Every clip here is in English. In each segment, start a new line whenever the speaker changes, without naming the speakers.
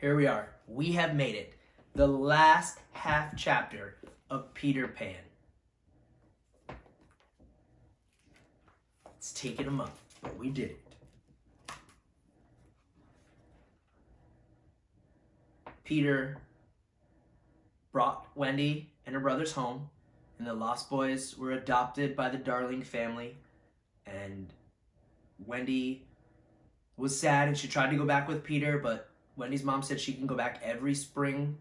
Here we are. We have made it. The last half chapter of Peter Pan. It's taken a month, but we did it. Peter brought Wendy and her brothers home, and the Lost Boys were adopted by the Darling family. And Wendy was sad and she tried to go back with Peter, but Wendy's mom said she can go back every spring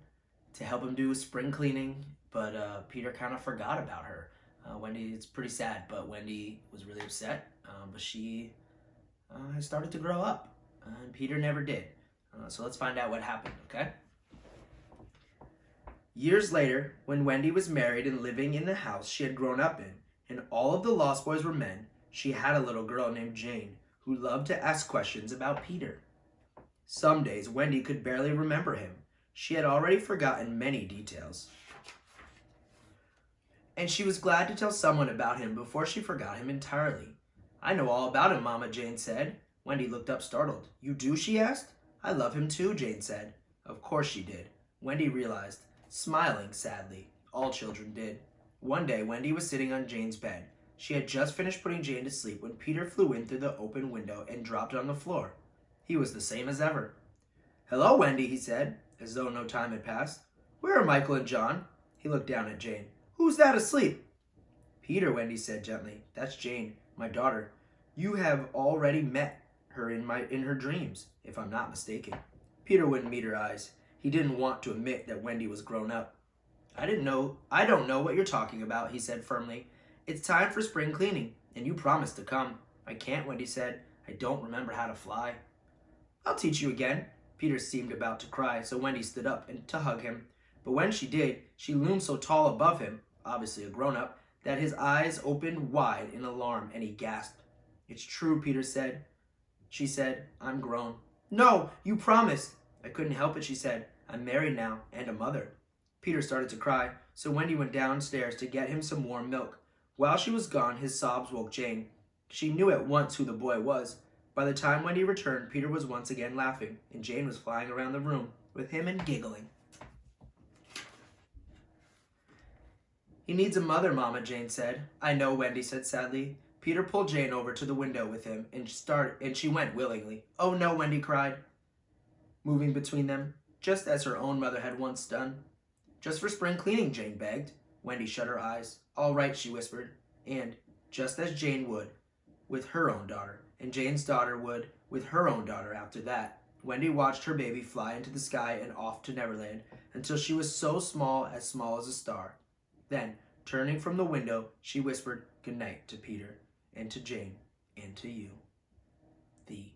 to help him do spring cleaning, but Peter kind of forgot about her. Wendy, it's pretty sad, but Wendy was really upset, but she has started to grow up, and Peter never did. So let's find out what happened, okay? Years later, when Wendy was married and living in the house she had grown up in, and all of the Lost Boys were men, she had a little girl named Jane who loved to ask questions about Peter. Some days, Wendy could barely remember him. She had already forgotten many details. And she was glad to tell someone about him before she forgot him entirely. "I know all about him, Mama," Jane said. Wendy looked up startled. "You do?" she asked. "I love him too," Jane said. Of course she did, Wendy realized, smiling sadly. All children did. One day, Wendy was sitting on Jane's bed. She had just finished putting Jane to sleep when Peter flew in through the open window and dropped on the floor. He was the same as ever. "Hello, Wendy," he said, as though no time had passed. "Where are Michael and John?" He looked down at Jane. "Who's that asleep?" "Peter," Wendy said gently. "That's Jane, my daughter. You have already met her in her dreams, if I'm not mistaken." Peter wouldn't meet her eyes. He didn't want to admit that Wendy was grown up. I don't know what you're talking about," he said firmly. "It's time for spring cleaning, and you promised to come." "I can't," Wendy said. "I don't remember how to fly." "I'll teach you again." Peter seemed about to cry, so Wendy stood up to hug him. But when she did, she loomed so tall above him, obviously a grown-up, that his eyes opened wide in alarm and he gasped. "It's true," Peter said. She said, "I'm grown." "No, you promised." "I couldn't help it," she said. "I'm married now and a mother." Peter started to cry, so Wendy went downstairs to get him some warm milk. While she was gone, his sobs woke Jane. She knew at once who the boy was. By the time Wendy returned, Peter was once again laughing, and Jane was flying around the room with him and giggling. "He needs a mother, Mama," Jane said. "I know," Wendy said sadly. Peter pulled Jane over to the window with him, and she went willingly. "Oh no," Wendy cried, moving between them, just as her own mother had once done. "Just for spring cleaning," Jane begged. Wendy shut her eyes. "All right," she whispered. And, just as Jane would with her own daughter, and Jane's daughter would with her own daughter after that, Wendy watched her baby fly into the sky and off to Neverland until she was so small as a star. Then, turning from the window, she whispered good night to Peter, and to Jane, and to you. The